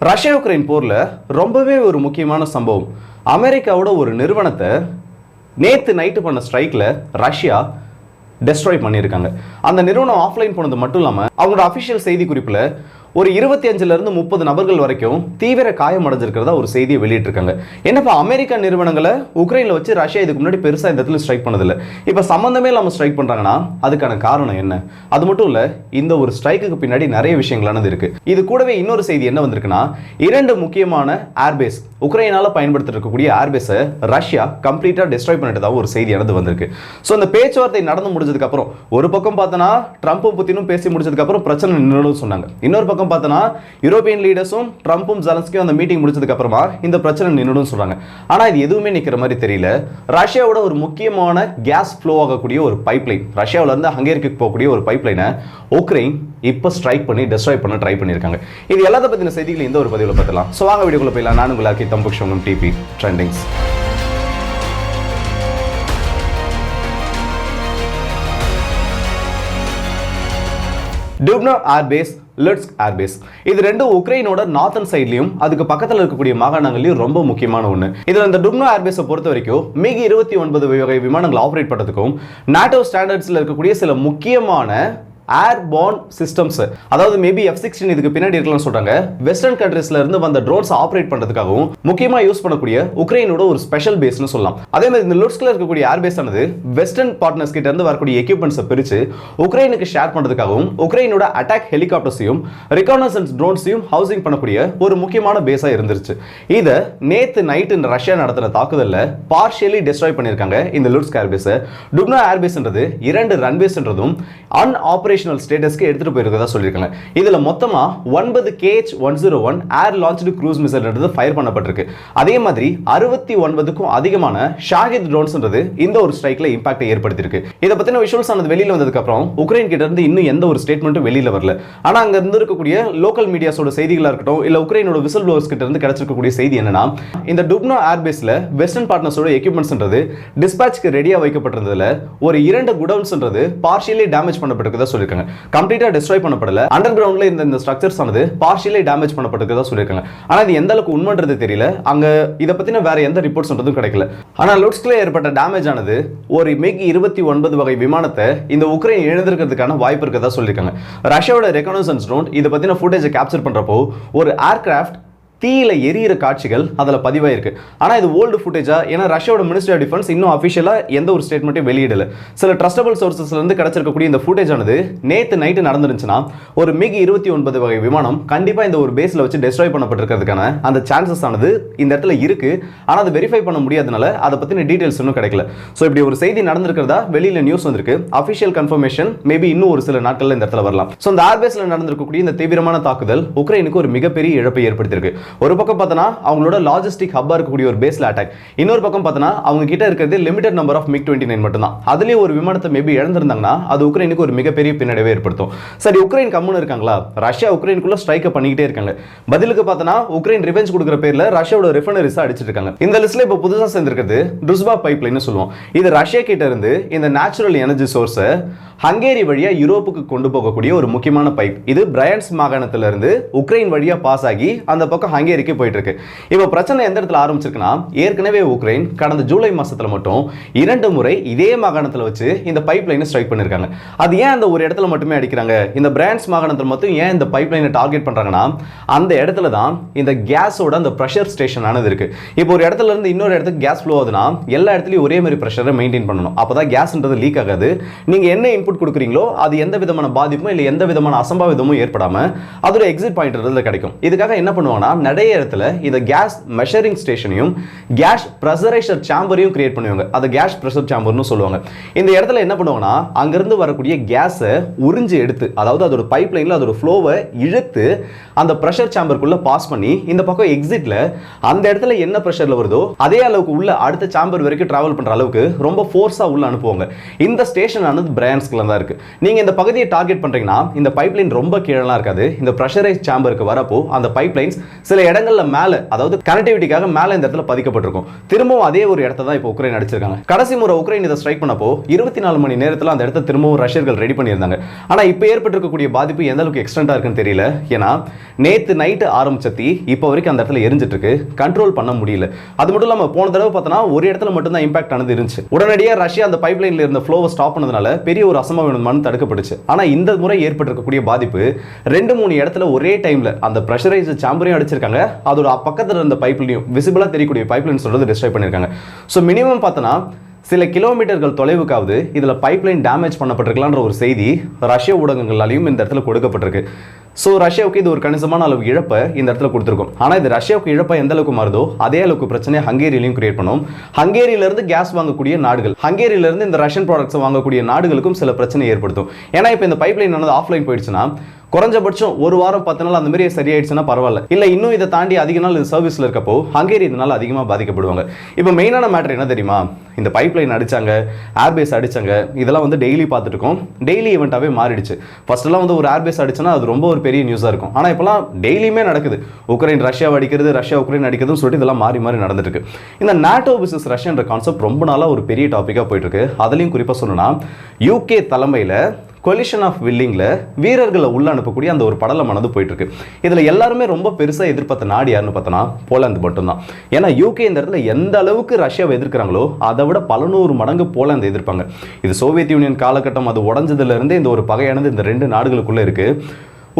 Russia Ukraine போரில் ரொம்பவே ஒரு முக்கியமான சம்பவம். அமெரிக்காவோட ஒரு நிறுவனத்தை நேற்று நைட்டு பண்ண ஸ்ட்ரைக்கில் ரஷ்யா டெஸ்ட்ராய் பண்ணியிருக்காங்க. அந்த நிறுவனம் ஆஃப்லைன் போனது மட்டும் இல்லாமல் அவங்களோட அஃபிஷியல் செய்தி குறிப்பில் ஒரு 25லேருந்து 30 நபர்கள் வரைக்கும் தீவிர காயம் அடைஞ்சிருக்கிறதா ஒரு செய்தியை வெளியிட்டிருக்காங்க. என்னப்பா அமெரிக்கா நிறுவனங்களை உக்ரைனில் வச்சு ரஷ்யா இதுக்கு முன்னாடி பெருசாக இந்த இடத்துல ஸ்ட்ரைக் பண்ணதில்லை, இப்போ சம்மந்தமே இல்லாமல் ஸ்ட்ரைக் பண்ணுறாங்கன்னா அதுக்கான காரணம் என்ன? அது மட்டும் இல்லை, இந்த ஒரு ஸ்ட்ரைக்குக்கு பின்னாடி நிறைய விஷயங்களானது இருக்கு. இது கூடவே இன்னொரு செய்தி என்ன வந்திருக்குன்னா, 2 முக்கியமான ஏர்பேஸ் உக்ரைனால பயன்படுத்திட்டு இருக்கக்கூடிய ஏர்பேஸை ரஷ்யா கம்ப்ளீட்டாக டெஸ்ட்ராய் பண்ணிட்டதாக ஒரு செய்தியானது வந்திருக்கு. ஸோ அந்த பேச்சுவார்த்தை நடந்து முடிஞ்சதுக்கு அப்புறம் ஒரு பக்கம் பார்த்தோன்னா ட்ரம்ப்பும் புத்தினும் பேசி முடிச்சதுக்கு அப்புறம் பிரச்சனை நின்றுடும் சொன்னாங்க. இன்னொரு பக்கம் பார்த்தோன்னா யூரோப்பியன் லீடர்ஸும் ட்ரம்ப்பும் ஜெலன்ஸ்கியும் அந்த மீட்டிங் முடிச்சதுக்கு அப்புறமா இந்த பிரச்சனை நின்றுடும் சொல்றாங்க. ஆனா இது எதுவுமே நிக்கிற மாதிரி தெரியல. ரஷ்யாவோட ஒரு முக்கியமான கேஸ் ஃப்ளோ ஆகக்கூடிய ஒரு பைப்லைன், ரஷ்யாவில இருந்து ஹங்கேரிக்கு போகக்கூடிய ஒரு பைப்லைனை உக்ரைன் இப்போ ஸ்ட்ரைக் பண்ணி டெஸ்ட்ராய் பண்ண ட்ரை பண்ணியிருக்காங்க. இது எல்லாத்த பத்தின செய்திகள் இந்த ஒரு பதிவில் பார்க்கலாம். ஸோ வாங்க வீடியோக்குள்ள போயிடலாம். நான் உங்களுக்கு தம்புக்ஷம் டிபி ட்ரெண்டிங்ஸ். டுப்னோ ஏர்பேஸ், லுட்ஸ்க் ஏர்பேஸ், இது ரெண்டும் உக்ரைனோட நார்த்தன் சைட்லயும் அதுக்கு பக்கத்தில் இருக்கக்கூடிய மாகாணங்களையும் ரொம்ப முக்கியமான ஒன்று. இதுல இந்த டுப்னோ ஏர்பேஸை பொறுத்த வரைக்கும் மிக 29 வகை விமானங்கள் ஆப்ரேட் பண்ணுறதுக்கும் நாட்டோ ஸ்டாண்டர்ட்ஸ்ல இருக்கக்கூடிய சில முக்கியமான ஏர்பார்ன் சிஸ்டம்ஸ், அதாவது மேபி F-16 இதுக்கு பின்னாடி இருக்கலாம்னு சொல்றாங்க, வெஸ்டர்ன் கண்ட்ரீஸ்ல இருந்து வந்த ட்ரோன்ஸ் ஆப்ரேட் பண்றதுக்காகவும் முக்கியமா யூஸ் பண்ணக்கூடிய உக்ரைனோட ஒரு ஸ்பெஷல் பேஸ்னு சொல்லலாம். அதே மாதிரி இந்த லுட்ஸ்க்ல இருக்கக்கூடிய ஏர்பேஸ் ஆனது வெஸ்டர்ன் பார்ட்னர்ஸ் கிட்ட இருந்து வரக்கூடிய எக்யூப்மெண்ட்ஸை பிரிச்சு உக்ரைனுக்கு ஷேர் பண்றதுக்காகவும் உக்ரைனோட அட்டாக் ஹெலிகாப்டர்ஸையும் ரெகானசன்ஸ் ட்ரோன்ஸையும் ஹவுசிங் பண்ணக்கூடிய ஒரு முக்கியமான பேஸா இருந்துருச்சு. இதை நேத்து நைட் ரஷ்யா நடத்தின தாக்குதல்ல பார்ஷியலி டெஸ்ட்ராய் பண்ணிருக்காங்க இந்த லுட்ஸ்க் ஏர்பேஸை. டுப்னோ ஏர்பேஸ்ன்றது 2 ரன்வேஸ்ன்றதும் அன்ஆபரேஷனல் ஸ்டேட்டஸ்க்கு எடுத்துட்டு போயிருக்கதா சொல்லியிருக்காங்க. இதுல மொத்தமா 9 KH-101 ஏர் லான்ச்டு க்ரூஸ் மிசைல் ஃபயர் பண்ணப்பட்டிருக்கு. அதே மாதிரி 69க்கும் அதிகமான ஷாஹித் ட்ரோன்ஸ்ன்றது இந்த ஒரு ஸ்ட்ரைக்ல இம்பாக்ட் ஏற்படுத்தியிருக்கு. இதை பத்தின விஷுவல்ஸ் ஆனது வெளியில வந்ததுக்கு அப்புறம் உக்ரைன் கிட்ட இருந்து இன்னும் எந்த ஒரு ஸ்டேட்மெண்ட்டும் வெளியில வரல. ஆனா அங்க இருந்து இருக்கக்கூடிய லோக்கல் மீடியாஸோட செய்திகளா இருக்கட்டும், இல்ல உக்ரைனோட விசில் ப்ளோவர்ஸ் கிட்ட இருந்து கிடைச்சிருக்கக்கூடிய செய்தி என்னன்னா, இந்த டுப்னோ ஏர்பேஸ்ல வெஸ்டர்ன் பார்ட்னர்ஸோட எக்யூப்மெண்ட்ஸ்ன்றது டிஸ்பாட்ச்க்கு ரெடியா வைக்கப்பட்டிருந்ததுல ஒரு 2 குடவுன்ஸ்ன்றது பார்ஷியலி டேமேஜ் பண்ணப்பட்டிருக்கதா சொல்லியிருக்காங்க. கம்ப்ளீட்டா டெஸ்ட்ராய் பண்ணப்படல, அண்டர் கிரவுண்ட்ல இந்த ஸ்ட்ரக்சர்ஸ் ஆனது பார்ஷியலி டேமேஜ் பண்ணப்பட்டிருக்கதா சொல்லியிருக்காங்க. ஆனா இது எந்த அளவுக்கு உண்மைன்றது தெரியல. அங்க இத பத்தின வேற எந்த ரிப்போர்ட்ஸ்ன்றதும் கிடைக்கல. ஆனா லுட்ஸ்க்ல ஏற்பட்ட டேமேஜ் ஆனது ஒரு MiG-29 வகை விமானத்தை இந்த உக்ரைன் எழுந்திருக்கிறதுக்கான வாய்ப்பு இருக்கதா சொல்லியிருக்காங்க. ரஷ்யாவோட ரெகானசன்ஸ் ட்ரோன் இத பத்தின ஃபுட்டேஜை கேப்சர் பண்றப்போ ஒரு ஏர்கிராஃப்ட் தீயில எரியிற காட்சிகள் அதில் பதிவாயிருக்கு. ஆனால் இது ஓல்டு ஃபுட்டேஜா? ஏன்னா ரஷ்யாவோட மினிஸ்ட்ரி ஆஃப் டிஃபென்ஸ் இன்னும் அஃபிஷியலாக எந்த ஒரு ஸ்டேட்மெண்ட்டையும் வெளியிடல. சில ட்ரஸ்டபிள் சோர்சஸ்ல இருந்து கிடைச்சிருக்கக்கூடிய இந்த ஃபுட்டேஜ் ஆனது நேற்று நைட்டு நடந்துருந்துச்சுன்னா ஒரு MiG-29 வகை விமானம் கண்டிப்பாக இந்த ஒரு பேஸில் வச்சு டெஸ்ட்ராய் பண்ணப்பட்டிருக்கிறதுக்கான அந்த சான்சஸ் ஆனது இந்த இடத்துல இருக்கு. ஆனால் அதை வெரிஃபை பண்ண முடியாதனால அதை பற்றின டீடைல்ஸ் இன்னும் கிடைக்கல. ஸோ இப்படி ஒரு செய்தி நடந்திருக்கிறதா வெளியில் நியூஸ் வந்திருக்கு. அஃபிஷியல் கன்ஃபர்மேஷன் மேபி இன்னும் ஒரு சில நாட்களில் இந்த இடத்துல வரலாம். ஸோ இந்த ஏர்பேஸில் நடந்திருக்கக்கூடிய இந்த தீவிரமான தாக்குதல் உக்ரைனுக்கு ஒரு மிகப்பெரிய இழப்பை ஏற்படுத்தியிருக்கு. ஒரு பக்கம் பார்த்தனா அவங்களோட லாஜிஸ்டிக் ஹப்பா இருக்கக்கூடிய ஒரு பேஸ்ல அட்டாக், இன்னொரு பக்கம் பார்த்தனா அவங்க கிட்ட இருக்கிறது லிமிடெட் நம்பர் ஆஃப் MiG-29 மட்டும் தான். அதுலயே ஒரு விமானத்தை மேபி இழந்திருந்தாங்கன்னா அது உக்ரைனுக்கு ஒரு மிகப்பெரிய பின்னடைவை ஏற்படுத்தும். சரி, உக்ரைன் கம்முன்னு இருக்காங்களா? ரஷ்யா உக்ரைனுக்குள்ள ஸ்ட்ரைக் பண்ணிக்கிட்டே இருக்காங்க. பதிலுக்கு பார்த்தனா உக்ரைன் ரிவெஞ்ச் கொடுக்குற பேர்ல ரஷ்யாவோட ரிஃபைனரிஸ் அடிச்சிட்டு இருக்காங்க. இந்த லிஸ்ட்ல இப்போ புதுசா சேர்ந்திருக்கிறது ட்ருஸ்பா பைப்லைன் சொல்லுவோம். இது ரஷ்யா கிட்ட இருந்து இந்த நேச்சுரல் எனர்ஜி சோர்ஸை ஹங்கேரி வழியா யூரோப்புக்கு கொண்டு போகக்கூடிய ஒரு முக்கியமான பைப். இது பிரையான்ஸ் மாகாணத்துல இருந்து உக்ரைன் வழியா பாஸ் ஆகி அந்த பக்கம் ஹங்கேரிக்கு போயிட்டு இருக்கு. இப்போ பிரச்சனை எந்த இடத்துல ஆரம்பிச்சிருக்குன்னா, ஏற்கனவே உக்ரைன் கடந்த ஜூலை மாசத்துல மட்டும் 2 முறை இதே மாகாணத்துல வச்சு இந்த பைப் லைனை ஸ்ட்ரைக் பண்ணிருக்காங்க. அது ஏன் அந்த ஒரு இடத்துல மட்டுமே அடிக்கிறாங்க? இந்த பிரான்ஸ் மாகாணத்துல மட்டும் ஏன் இந்த பைப் லைனை டார்கெட் பண்றாங்கன்னா, அந்த இடத்துல தான் இந்த கேஸோட அந்த பிரஷர் ஸ்டேஷன் ஆனது இருக்கு. இப்போ ஒரு இடத்துல இருந்து இன்னொரு இடத்துக்கு கேஸ் ஃப்ளோ ஆகுதுன்னா எல்லா இடத்துலயும் ஒரே மாதிரி பிரஷரை மெயின்டைன் பண்ணணும். அப்பதான் கேஸ்ன்றது லீக் ஆகாது. நீங்க என்ன இன்புட் கொடுக்குறீங்களோ அது எந்த விதமான பாதிப்பும் இல்லை, எந்த விதமான அசம்பாவிதமும் ஏற்படாம அதோட எக்ஸிட் பாயிண்ட் கிடைக்கும். இதுக்காக என்ன பண்ணுவாங்கன்னா, நிறைய இடத்துல இந்த கேஸ் மெஷரிங் ஸ்டேஷனையும் கேஸ் பிரஷரைசர் சாம்பரையும் கிரியேட் பண்ணுவாங்க. அது கேஸ் பிரஷர் சாம்பர்னு சொல்லுவாங்க. இந்த இடத்துல என்ன பண்ணுவாங்கன்னா, அங்கிருந்து வரக்கூடிய கேஸை உறிஞ்சி எடுத்து, அதாவது அதோட பைப் லைன்ல அதோட ஃப்ளோவை இழுத்து அந்த பிரஷர் சாம்பருக்குள்ள பாஸ் பண்ணி இந்த பக்கம் எக்ஸிட்ல அந்த இடத்துல என்ன பிரஷர்ல வருதோ அதே அளவுக்கு உள்ள அடுத்த சாம்பர் வரைக்கும் டிராவல் பண்ற அளவுக்கு ரொம்ப ஃபோர்ஸா உள்ள அனுப்புவாங்க. இந்த ஸ்டேஷன் ஆனது பிரான்ஸ்ல தான் இருக்கு. நீங்க இந்த பகுதியை டார்கெட் பண்றீங்கன்னா இந்த பைப்லைன் ரொம்ப கீழலாம் இருக்காது. இந்த பிரஷரைஸ் சாம்பருக்கு வரப்போ அந்த பைப்லைன்ஸ் சில இடங்கள்ல மேல, அதாவது கனெக்டிவிட்டிக்காக மேல இந்த இடத்துல பதிக்கப்பட்டிருக்கும். திரும்பவும் அதே ஒரு இடத்தை தான் இப்போ உக்ரைன் அடிச்சிருக்காங்க. கடைசி முறை உக்ரைன் இதை ஸ்ட்ரைக் பண்ணப்போ 24 மணி நேரத்தில் அந்த இடத்தை திரும்பவும் ரஷ்யர்கள் ரெடி பண்ணியிருந்தாங்க. ஆனா இப்போ ஏற்பட்டிருக்கக்கூடிய பாதிப்பு எந்த அளவுக்கு எக்ஸ்டெண்டா இருக்குன்னு தெரியல. ஏன்னா நேத்து நைட்டு ஆரம்பிச்ச தீ இப்போ வரைக்கும் அந்த இடத்துல எரிஞ்சிட்டு இருக்கு, கண்ட்ரோல் பண்ண முடியல. அது மட்டும் இல்லாம போன தடவை பார்த்தோன்னா ஒரு இடத்துல மட்டும் தான் இம்பாக்ட் ஆனது இருந்துச்சு. உடனடியாக ரஷ்யா அந்த பைப் லைன்ல இருந்த ஃப்ளோவை ஸ்டாப் பண்ணதுனால பெரிய ஒரு அசம்பாவிதம் தடுக்கப்பட்டுச்சு. ஆனா இந்த முறை ஏற்பட்டிருக்கக்கூடிய பாதிப்பு 2-3 இடத்துல ஒரே டைம்ல அந்த பிரஷரைஸ் சாம்பரையும் அடிச்சிருக்காங்க, அதோட பக்கத்துல இருந்த பைப்லையும் விசிபிளா தெரியக்கூடிய பைப்லைன் சொல்றது டிஸ்ட்ராய் பண்ணிருக்காங்க. ஸோ மினிமம் பார்த்தோன்னா சில கிலோமீட்டர்கள் தொலைவுக்காவது இதில் பைப்லைன் டேமேஜ் பண்ணப்பட்டிருக்கலான்ற ஒரு செய்தி ரஷ்ய ஊடகங்களாலையும் இந்த இடத்துல கொடுக்கப்பட்டிருக்கு. ஸோ ரஷ்யாவுக்கு இது ஒரு கணிசமான அளவு இழப்பை இந்த இடத்துல கொடுத்துருக்கும். ஆனால் இது ரஷ்யாவுக்கு இழப்பை எந்த அளவுக்கு மாறுதோ அதே அளவுக்கு பிரச்சனையை ஹங்கேரியிலையும் கிரியேட் பண்ணும். ஹங்கேரியிலிருந்து கேஸ் வாங்கக்கூடிய நாடுகள், ஹங்கேரியிலிருந்து இந்த ரஷ்யன் ப்ராடக்ட்ஸை வாங்கக்கூடிய நாடுகளுக்கும் சில பிரச்சனை ஏற்படுத்தும். ஏன்னா இப்போ இந்த பைப்லைன் ஆனது ஆஃப்லைன் போயிடுச்சுன்னா குறைஞ்சபட்சம் ஒரு வாரம் 10 நாள் அந்த மாதிரி சரியாயிடுச்சுன்னா பரவாயில்ல. இல்லை இன்னும் இதை தாண்டி அதிக நாள் இது சர்வீஸில் இருக்கப்போ ஹங்கேரி இதனால் அதிகமாக பாதிக்கப்படுவாங்க. இப்போ மெயினான மேட்டர் என்ன தெரியுமா? இந்த பைப்லைன் அடிச்சாங்க, ஏர்பேஸ் அடிச்சாங்க, இதெல்லாம் வந்து டெய்லி பார்த்துட்டு இருக்கோம். டெய்லி ஈவெண்ட்டாகவே மாறிடுச்சு. ஃபர்ஸ்ட்லாம் வந்து ஒரு ஏர்பேஸ் அடிச்சுன்னா அது ரொம்ப ஒரு பெரிய நியூஸாக இருக்கும். ஆனால் இப்போலாம் டெய்லியுமே நடக்குது. உக்ரைன் ரஷ்யாவை அடிக்கிறது, ரஷ்யா உக்ரைன் அடிக்கிறதுன்னு சொல்லிட்டு இதெல்லாம் மாறி மாறி நடந்துட்டு இருக்கு. இந்த நாட்டோ விசஸ் ரஷ்யான்ற கான்செப்ட் ரொம்ப நாளாக ஒரு பெரிய டாப்பிக்காக போயிட்டு இருக்கு. அதுலேயும் குறிப்பாக சொல்லணும்னா யூகே தலைமையில் கொலிஷன் ஆஃப் வில்லிங்கில் வீரர்களை உள்ள அனுப்பக்கூடிய அந்த ஒரு படலமானது போயிட்டு இருக்கு. இதில் எல்லாருமே ரொம்ப பெருசாக எதிர்பார்த்த நாடு யாருன்னு பார்த்தோன்னா போலாந்து மட்டும்தான். ஏன்னா யூகே இந்த இடத்துல எந்த அளவுக்கு ரஷ்யாவை எதிர்க்கிறாங்களோ அதை விட பல நூறு மடங்கு போலாந்து எதிர்ப்பாங்க. இது சோவியத் யூனியன் காலகட்டம் அது உடஞ்சதுலேருந்து இந்த ஒரு பகையானது இந்த 2 நாடுகளுக்குள்ளே இருக்கு.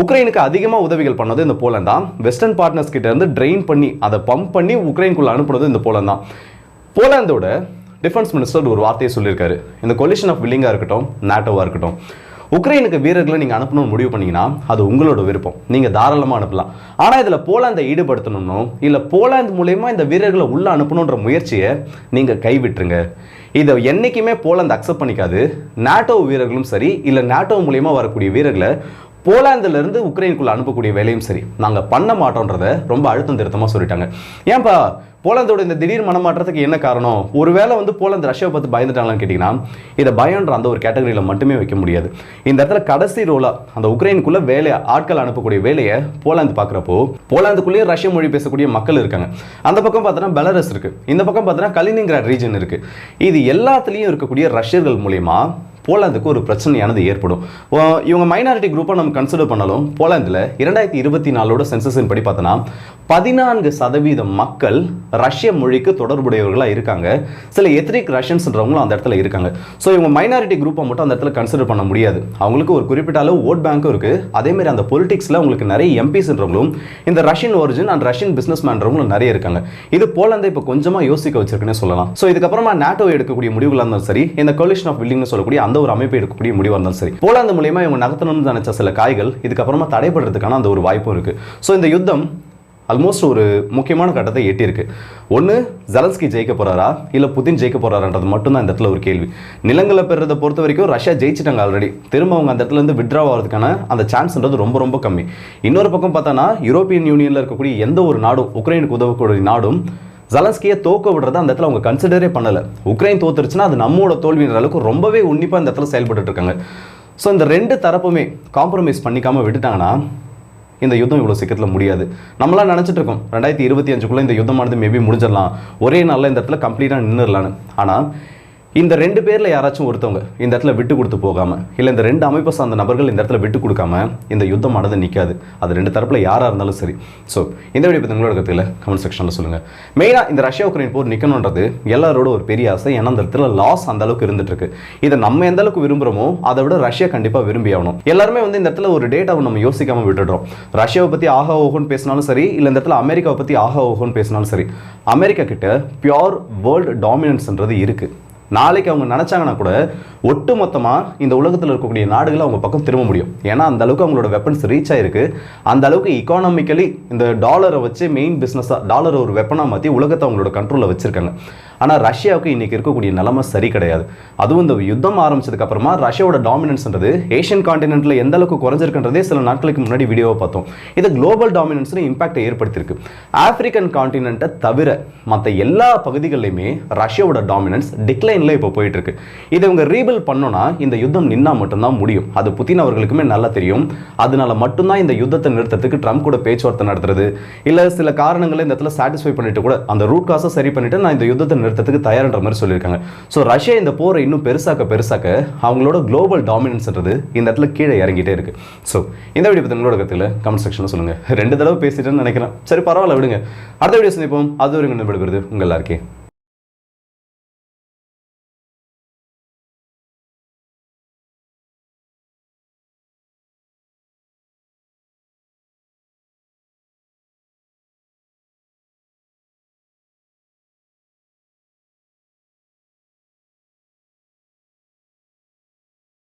உக்ரைனுக்கு அதிகமாக உதவிகள் பண்ணது இந்த போலாந்து தான். வெஸ்டர்ன் பார்ட்னர்ஸ் கிட்ட இருந்து ட்ரெயின் பண்ணி அதை பம்ப் பண்ணி உக்ரைனுக்குள்ள அனுப்புனது இந்த போலாந்து தான். போலாந்தோட டிஃபென்ஸ் மினிஸ்டர் ஒரு வார்த்தையை சொல்லியிருக்காரு, இந்த கொலிஷன் ஆஃப் வில்லிங்காக இருக்கட்டும், நாட்டோவாக இருக்கட்டும், உக்ரைனுக்கு வீரர்களை நீங்கள் அனுப்பணும்னு முடிவு பண்ணீங்கன்னா அது உங்களோட விருப்பம், நீங்கள் தாராளமாக அனுப்பலாம். ஆனால் இதில் போலாந்தை ஈடுபடுத்தணும்னோ இல்லை போலாந்து மூலயமா இந்த வீரர்களை உள்ளே அனுப்பணுன்ற முயற்சியை நீங்கள் கைவிட்டுருங்க. இதை என்றைக்குமே போலாந்து அக்செப்ட் பண்ணிக்காது. நாட்டோ வீரர்களும் சரி, இல்லை நாட்டோ மூலயமா வரக்கூடிய வீரர்களை போலாந்துலேருந்து உக்ரைனுக்குள்ளே அனுப்பக்கூடிய வேலையும் சரி நாங்கள் பண்ண மாட்டோன்றதை ரொம்ப அழுத்தம் திருத்தமாக சொல்லிட்டாங்க. ஏன்பா போலாந்தோட இந்த திடீர் மனமாற்றத்துக்கு என்ன காரணம்? ஒருவேளை வந்து போலாந்து ரஷ்யாவை பார்த்து பயந்துட்டாங்களான்னு கேட்டிங்கன்னா இதை பயன்ற அந்த ஒரு கேட்டகரியில் மட்டுமே வைக்க முடியாது. இந்த இடத்துல கடைசி ரோலாக அந்த உக்ரைனுக்குள்ளே வேலையை ஆட்கள் அனுப்பக்கூடிய வேலையை போலாந்து பார்க்குறப்போ போலாந்துக்குள்ளேயே ரஷ்ய மொழி பேசக்கூடிய மக்கள் இருக்காங்க. அந்த பக்கம் பார்த்தோன்னா பெலரஸ் இருக்குது, இந்த பக்கம் பார்த்தோன்னா கலினின்கிராட் ரீஜன் இருக்குது. இது எல்லாத்துலேயும் இருக்கக்கூடிய ரஷ்யர்கள் மூலயமா போலாந்துக்கு ஒரு பிரச்சனையானது ஏற்படும். இவங்க மைனாரிட்டி குரூப்பாக நம்ம கன்சிடர் பண்ணாலும் போலாந்தில் 2024 சென்சஸின் படி பார்த்தோன்னா 14% மக்கள் ரஷ்ய மொழிக்கு தொடர்புடையவர்களாக இருக்காங்க. சில எத்னிக் ரஷ்யன்ஸ்ன்றவங்களும் அந்த இடத்துல இருக்காங்க. ஸோ இவங்க மைனாரிட்டி குரூப்பை மட்டும் அந்த இடத்துல கன்சிடர் பண்ண முடியாது. அவங்களுக்கு ஒரு குறிப்பிட்ட அளவு ஓட் பேங்க்கும் இருக்குது. அதேமாதிரி அந்த பொலிட்டிக்ஸில் அவங்களுக்கு நிறைய எம்பிஸ்ன்றவங்களும் இந்த Russian origin and Russian business மேன்றவங்களும் நிறைய இருக்காங்க. இது போலாந்தை இப்போ கொஞ்சமாக யோசிக்க வச்சிருக்குன்னு சொல்லலாம். ஸோ இதுக்கப்புறமா நாட்டோ எடுக்கக்கூடிய முடிவுகளாக இருந்தாலும் சரி, இந்த கொலிஷன் ஆஃப் வில்லிங்னு சொல்லக்கூடிய அந்த ஒரு அமைப்பை எடுக்கக்கூடிய முடிவாக இருந்தாலும் சரி, போலாந்து மூலமா இவங்க நகர்த்தணும்னு நினைச்ச சில காய்கள் இதுக்கப்புறமா தடைபடுறதுக்கான அந்த ஒரு வாய்ப்பும் இருக்கு. ஸோ இந்த யுத்தம் ஆல்மோஸ்ட் ஒரு முக்கியமான கட்டத்தை எட்டியிருக்கு. ஒன்று ஜெலன்ஸ்கி ஜெயிக்க போறாரா இல்லை புதின் ஜெயிக்க போறாரான்றது மட்டும்தான் இந்த இடத்துல ஒரு கேள்வி. நிலங்களை பெறுறதை பொறுத்த வரைக்கும் ரஷ்யா ஜெயிச்சிட்டாங்க ஆல்ரெடி. திரும்ப அவங்க அந்த இடத்துல இருந்து வித்ட்ரா ஆகிறதுக்கான அந்த சான்ஸ்ன்றது ரொம்ப ரொம்ப கம்மி. இன்னொரு பக்கம் பார்த்தோன்னா யூரோப்பியன் யூனியனில் இருக்கக்கூடிய எந்த ஒரு நாடும் உக்ரைனுக்கு உதவக்கூடிய நாடும் ஜெலன்ஸ்கியை தோக்க விடுறத அந்த இடத்துல அவங்க கன்சிடரே பண்ணலை. உக்ரைன் தோத்துருச்சுன்னா அது நம்மளோட தோல்வின்ற அளவுக்கு ரொம்பவே உன்னிப்பாக இந்த இடத்துல செயல்பட்டு இருக்காங்க. ஸோ இந்த 2 தரப்புமே காம்ப்ரமைஸ் பண்ணிக்காமல் விட்டுட்டாங்கன்னா இந்த யுத்தம் இவ்வளோ சீக்கிரத்தில் முடியாது. நம்மளாம் நினச்சிட்டு இருக்கோம் 2025 இந்த யுத்தமானது மேபி முடிஞ்சிடலாம், ஒரே நாளில் இந்த இடத்துல கம்ப்ளீட்டாக நின்றுடலான்னு. ஆனால் இந்த 2 பேரில் யாராச்சும் ஒருத்தவங்க இந்த இடத்துல விட்டு கொடுத்து போகாமல், இல்லை இந்த 2 அமைப்பை சார்ந்த நபர்கள் இந்த இடத்துல விட்டு கொடுக்காம இந்த யுத்தமானது நிற்காது. அது 2 தரப்பில் யாராக இருந்தாலும் சரி. ஸோ இந்த வீடியோ பற்றி உங்களோட கருத்துல கமெண்ட் செக்ஷனில் சொல்லுங்கள். மெயினாக இந்த ரஷ்யா உக்ரைன் போர் நிற்கணுன்றது எல்லாரோட ஒரு பெரிய ஆசை. ஏன்னா அந்த இடத்துல லாஸ் அந்த அளவுக்கு இருந்துட்டு இருக்கு. இதை நம்ம எந்த அளவுக்கு விரும்புகிறோமோ அதை விட ரஷ்யா கண்டிப்பாக விரும்பி ஆகணும். எல்லாருமே வந்து இந்த இடத்துல ஒரு டேட்டாவை நம்ம யோசிக்காமல் விட்டுடுறோம். ரஷ்யாவை பற்றி ஆஹா ஓஹோன்னு பேசினாலும் சரி, இல்லை இந்த இடத்துல அமெரிக்காவை பற்றி ஆஹா ஓஹோன்னு பேசினாலும் சரி, அமெரிக்கா கிட்ட பியோர் வேர்ல்டு டாமினன்ஸ்ன்றது இருக்குது. நாளைக்கு அவங்க நினச்சாங்கன்னா கூட ஒட்டு மொத்தமாக இந்த உலகத்தில் இருக்கக்கூடிய நாடுகளை அவங்க பக்கம் திரும்ப முடியும். ஏன்னா அந்த அளவுக்கு அவங்களோட வெப்பன்ஸ் ரீச் ஆயிருக்கு. அந்த அளவுக்கு இக்கானமிக்கலி இந்த டாலரை வச்சு மெயின் பிஸ்னஸாக டாலரை ஒரு வெப்பனாக மாற்றி உலகத்தை அவங்களோட கண்ட்ரோலில் வச்சுருக்காங்க. ஆனால் ரஷ்யாவுக்கு இன்னைக்கு இருக்கக்கூடிய நிலைமை சரி கிடையாது. அதுவும் இந்த யுத்தம் ஆரம்பிச்சதுக்கு அப்புறமா ரஷ்யாவோட டாமினன்ஸ்ன்றது ஏஷியன் கான்டினென்ட்ல எந்த அளவுக்கு குறைஞ்சிருக்குன்றதே சில நாட்களுக்கு முன்னாடி வீடியோவை பார்த்தோம். இது குளோபல் டாமினன்ஸ்னு இம்பாக்டை ஏற்படுத்தியிருக்கு. ஆப்பிரிக்கன் கான்டினென்ட்டை தவிர மற்ற எல்லா பகுதிகளிலுமே ரஷ்யாவோட டாமினன்ஸ் டிக்ளைன்ல இப்போ போயிட்டு இருக்கு. இதை இவங்க ரீபில் பண்ணோம்னா இந்த யுத்தம் நின்னா மட்டும்தான் முடியும். அது புதின் அவர்களுக்குமே நல்லா தெரியும். அதனால மட்டும்தான் இந்த யுத்தத்தை நிறுத்தத்துக்கு ட்ரம்ப் கூட பேச்சுவார்த்தை நடத்துறது, இல்ல சில காரணங்களை இந்த இடத்துல சாட்டிஸ்ஃபை பண்ணிட்டு கூட அந்த ரூட் காசை சரி பண்ணிட்டு நான் இந்த யுத்தத்தை நிறுத்தத்துக்கு தயார்ன்ற மாதிரி சொல்லியிருக்காங்க. ஸோ ரஷ்யா இந்த போரை இன்னும் பெருசாக்க அவங்களோட குளோபல் டாமினன்ஸ்ன்றது இந்த இடத்துல கீழே இறங்கிட்டே இருக்கு. ஸோ இந்த வீடியோ பற்றி உங்களோட கருத்துல கமெண்ட் செக்ஷனில் சொல்லுங்க. 2 தடவை பேசிட்டேன்னு நினைக்கிறேன். சரி, பரவாயில்ல, விடுங்க. அடுத்த வீடியோ சந்திப்போம். அது வரைக்கும் விடுபடுகிறது உங்கள் எல்லாருக்கே.